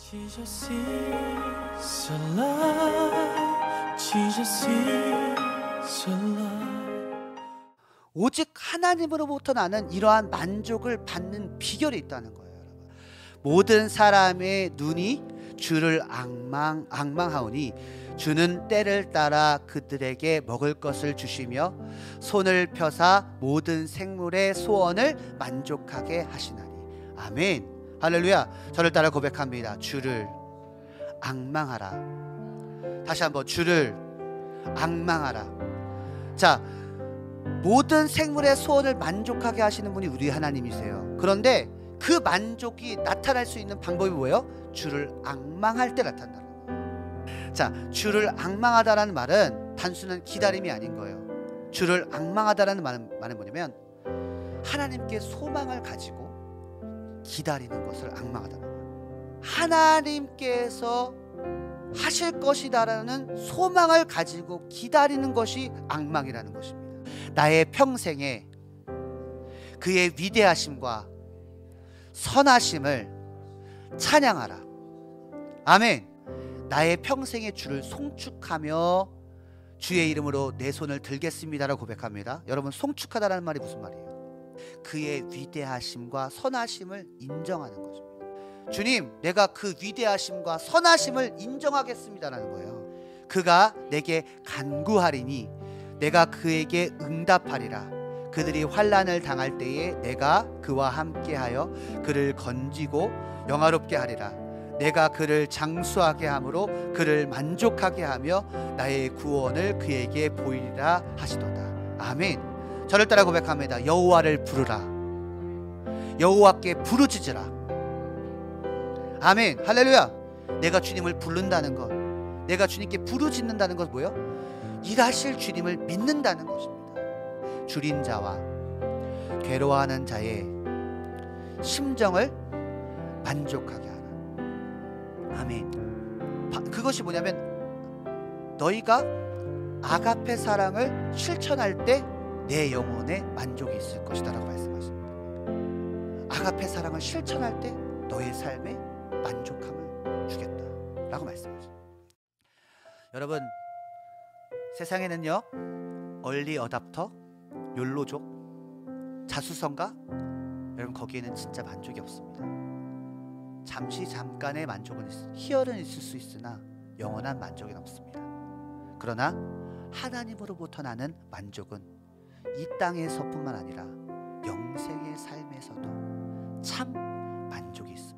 Jesus is alive. Jesus is alive. 오직 하나님으로부터 나는 이러한 만족을 받는 비결이 있다는 거예요. 여러분. 모든 사람의 눈이 주를 앙망하오니 주는 때를 따라 그들에게 먹을 것을 주시며 손을 펴사 모든 생물의 소원을 만족하게 하시나니. 아멘. 할렐루야. 저를 따라 고백합니다. 주를 앙망하라. 다시 한번 주를 앙망하라. 자, 모든 생물의 소원을 만족하게 하시는 분이 우리 하나님이세요. 그런데 그 만족이 나타날 수 있는 방법이 뭐예요? 주를 앙망할 때 나타난다. 자, 주를 앙망하다라는 말은 단순한 기다림이 아닌 거예요. 주를 앙망하다라는 말은 뭐냐면 하나님께 소망을 가지고 기다리는 것을 앙망하다는 거예요. 하나님께서 하실 것이다라는 소망을 가지고 기다리는 것이 앙망이라는 것입니다. 나의 평생에 그의 위대하심과 선하심을 찬양하라. 아멘. 나의 평생에 주를 송축하며 주의 이름으로 내 손을 들겠습니다라고 고백합니다. 여러분, 송축하다라는 말이 무슨 말이에요? 그의 위대하심과 선하심을 인정하는 것입니다. 주님, 내가 그 위대하심과 선하심을 인정하겠습니다라는 거예요. 그가 내게 간구하리니 내가 그에게 응답하리라. 그들이 환난을 당할 때에 내가 그와 함께하여 그를 건지고 영화롭게 하리라. 내가 그를 장수하게 함으로 그를 만족하게 하며 나의 구원을 그에게 보이리라 하시도다. 아멘. 저를 따라 고백합니다. 여호와를 부르라. 여호와께 부르짖으라. 아멘. 할렐루야. 내가 주님을 부른다는 것, 내가 주님께 부르짖는다는 것 뭐예요? 일하실 주님을 믿는다는 것입니다. 줄인 자와 괴로워하는 자의 심정을 만족하게 하라. 아멘. 그것이 뭐냐면 너희가 아가페 사랑을 실천할 때 내 영혼에 만족이 있을 것이다 라고 말씀하십니다. 아가페 사랑을 실천할 때 너의 삶에 만족함을 주겠다 라고 말씀하십니다. 여러분, 세상에는요 얼리 어답터, 욜로족, 자수성가, 여러분 거기에는 진짜 만족이 없습니다. 잠깐의 만족은 희열은 있을 수 있으나 영원한 만족은 없습니다. 그러나 하나님으로부터 나는 만족은 이 땅에서뿐만 아니라 영생의 삶에서도 참 만족이 있습니다.